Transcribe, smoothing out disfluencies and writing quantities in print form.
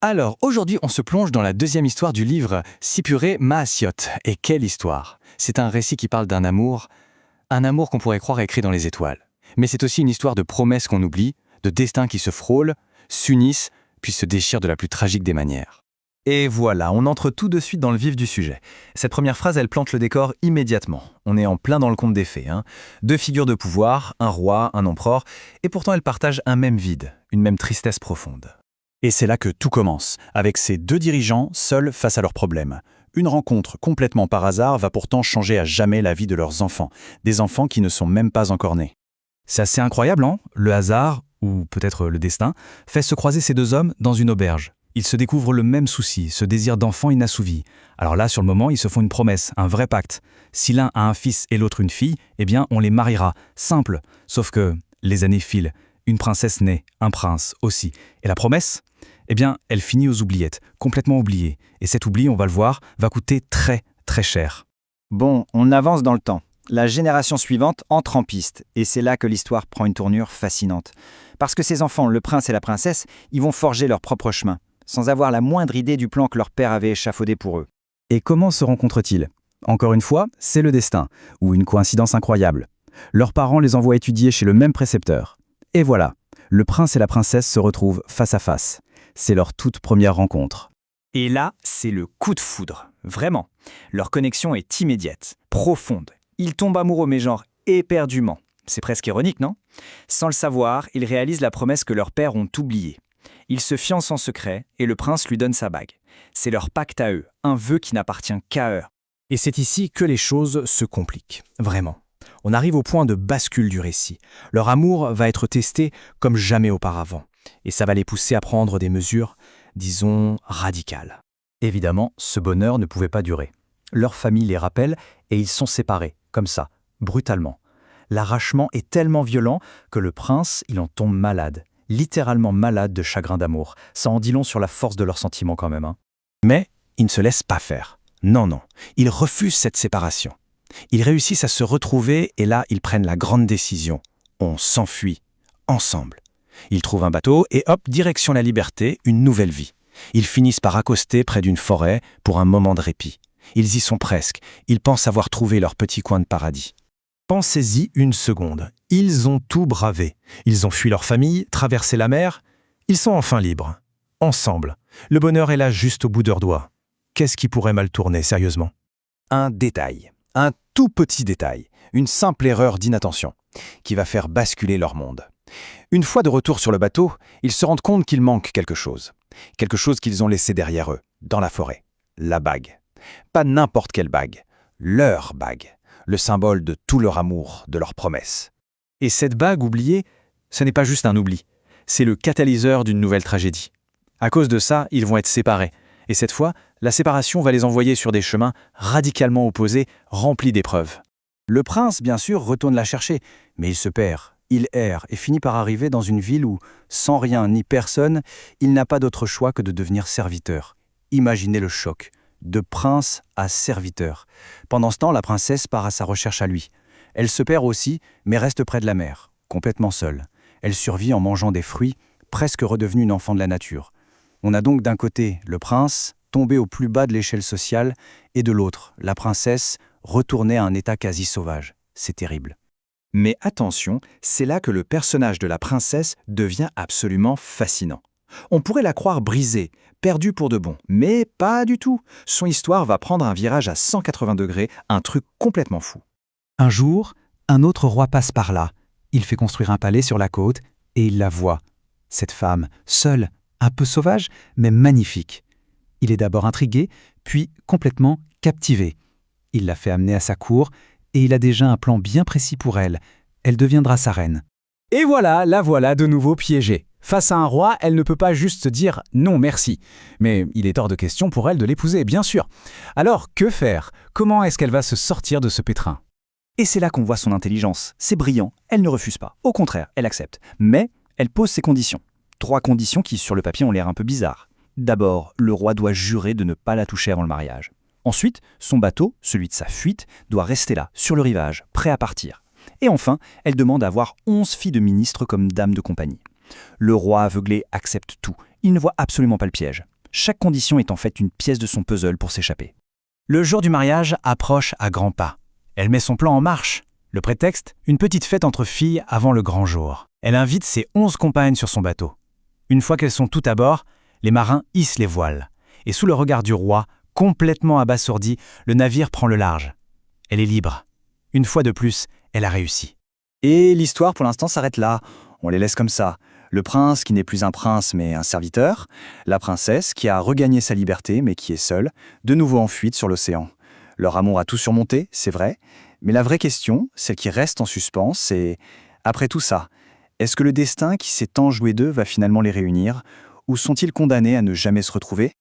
Alors, aujourd'hui, on se plonge dans la deuxième histoire du livre Sipuré Mahasiot. Et quelle histoire! C'est un récit qui parle d'un amour qu'on pourrait croire écrit dans les étoiles. Mais c'est aussi une histoire de promesses qu'on oublie, de destins qui se frôlent, s'unissent, puis se déchirent de la plus tragique des manières. Et voilà, on entre tout de suite dans le vif du sujet. Cette première phrase, elle plante le décor immédiatement. On est en plein dans le conte des fées. Deux figures de pouvoir, un roi, un empereur, et pourtant elles partagent un même vide, une même tristesse profonde. Et c'est là que tout commence, avec ces deux dirigeants seuls face à leurs problèmes. Une rencontre complètement par hasard va pourtant changer à jamais la vie de leurs enfants, des enfants qui ne sont même pas encore nés. C'est assez incroyable, hein? Le hasard, ou peut-être le destin, fait se croiser ces deux hommes dans une auberge. Ils se découvrent le même souci, ce désir d'enfant inassouvi. Alors là, sur le moment, ils se font une promesse, un vrai pacte. Si l'un a un fils et l'autre une fille, eh bien, on les mariera. Simple. Sauf que les années filent. Une princesse naît, un prince aussi. Et la promesse? Eh bien, elle finit aux oubliettes, complètement oubliée. Et cet oubli, on va le voir, va coûter très, très cher. Bon, on avance dans le temps. La génération suivante entre en piste, et c'est là que l'histoire prend une tournure fascinante. Parce que ces enfants, le prince et la princesse, ils vont forger leur propre chemin, sans avoir la moindre idée du plan que leur père avait échafaudé pour eux. Et comment se rencontrent-ils? Encore une fois, c'est le destin, ou une coïncidence incroyable. Leurs parents les envoient étudier chez le même précepteur. Et voilà, le prince et la princesse se retrouvent face à face. C'est leur toute première rencontre. Et là, c'est le coup de foudre. Vraiment. Leur connexion est immédiate, profonde. Ils tombent amoureux, mais genre éperdument. C'est presque ironique, non? Sans le savoir, ils réalisent la promesse que leurs pères ont oubliée. Ils se fiancent en secret et le prince lui donne sa bague. C'est leur pacte à eux, un vœu qui n'appartient qu'à eux. Et c'est ici que les choses se compliquent, vraiment. On arrive au point de bascule du récit. Leur amour va être testé comme jamais auparavant. Et ça va les pousser à prendre des mesures, disons, radicales. Évidemment, ce bonheur ne pouvait pas durer. Leur famille les rappelle et ils sont séparés, comme ça, brutalement. L'arrachement est tellement violent que le prince, il en tombe malade. Littéralement malade de chagrin d'amour. Ça en dit long sur la force de leurs sentiments quand même. Mais ils ne se laissent pas faire. Non, non. Ils refusent cette séparation. Ils réussissent à se retrouver et là, ils prennent la grande décision. On s'enfuit, ensemble. Ils trouvent un bateau et hop, direction la liberté, une nouvelle vie. Ils finissent par accoster près d'une forêt pour un moment de répit. Ils y sont presque. Ils pensent avoir trouvé leur petit coin de paradis. Pensez-y une seconde. Ils ont tout bravé. Ils ont fui leur famille, traversé la mer. Ils sont enfin libres. Ensemble. Le bonheur est là juste au bout de leurs doigts. Qu'est-ce qui pourrait mal tourner, sérieusement? Un détail, un tout petit détail, une simple erreur d'inattention, qui va faire basculer leur monde. Une fois de retour sur le bateau, ils se rendent compte qu'il manque quelque chose qu'ils ont laissé derrière eux, dans la forêt. La bague. Pas n'importe quelle bague, leur bague. Le symbole de tout leur amour, de leur promesse. Et cette bague oubliée, ce n'est pas juste un oubli, c'est le catalyseur d'une nouvelle tragédie. À cause de ça, ils vont être séparés. Et cette fois, la séparation va les envoyer sur des chemins radicalement opposés, remplis d'épreuves. Le prince, bien sûr, retourne la chercher, mais il se perd, il erre et finit par arriver dans une ville où, sans rien ni personne, il n'a pas d'autre choix que de devenir serviteur. Imaginez le choc. De prince à serviteur. Pendant ce temps, la princesse part à sa recherche à lui. Elle se perd aussi, mais reste près de la mer, complètement seule. Elle survit en mangeant des fruits, presque redevenue une enfant de la nature. On a donc d'un côté le prince, tombé au plus bas de l'échelle sociale, et de l'autre, la princesse, retournée à un état quasi sauvage. C'est terrible. Mais attention, c'est là que le personnage de la princesse devient absolument fascinant. On pourrait la croire brisée, perdue pour de bon, mais pas du tout. Son histoire va prendre un virage à 180 degrés, un truc complètement fou. Un jour, un autre roi passe par là. Il fait construire un palais sur la côte et il la voit. Cette femme, seule, un peu sauvage, mais magnifique. Il est d'abord intrigué, puis complètement captivé. Il la fait amener à sa cour et il a déjà un plan bien précis pour elle. Elle deviendra sa reine. Et voilà, la voilà de nouveau piégée. Face à un roi, elle ne peut pas juste dire « non, merci ». Mais il est hors de question pour elle de l'épouser, bien sûr. Alors, que faire? Comment est-ce qu'elle va se sortir de ce pétrin? Et c'est là qu'on voit son intelligence. C'est brillant, elle ne refuse pas. Au contraire, elle accepte. Mais elle pose ses conditions. 3 conditions qui, sur le papier, ont l'air un peu bizarres. D'abord, le roi doit jurer de ne pas la toucher avant le mariage. Ensuite, son bateau, celui de sa fuite, doit rester là, sur le rivage, prêt à partir. Et enfin, elle demande à avoir 11 filles de ministres comme dames de compagnie. Le roi aveuglé accepte tout, Il ne voit absolument pas le piège. Chaque condition est en fait une pièce de son puzzle pour s'échapper. Le jour du mariage approche à grands pas. Elle met son plan en marche. Le prétexte, une petite fête entre filles avant le grand jour. Elle invite ses 11 compagnes sur son bateau. Une fois qu'elles sont toutes à bord, les marins hissent les voiles. Et sous le regard du roi, complètement abasourdi, le navire prend le large. Elle est libre. Une fois de plus, elle a réussi. Et l'histoire pour l'instant s'arrête là. On les laisse comme ça. Le prince qui n'est plus un prince mais un serviteur, la princesse qui a regagné sa liberté mais qui est seule, de nouveau en fuite sur l'océan. Leur amour a tout surmonté, c'est vrai, mais la vraie question, celle qui reste en suspens, c'est après tout ça, est-ce que le destin qui s'est tant joué d'eux va finalement les réunir, ou sont-ils condamnés à ne jamais se retrouver ?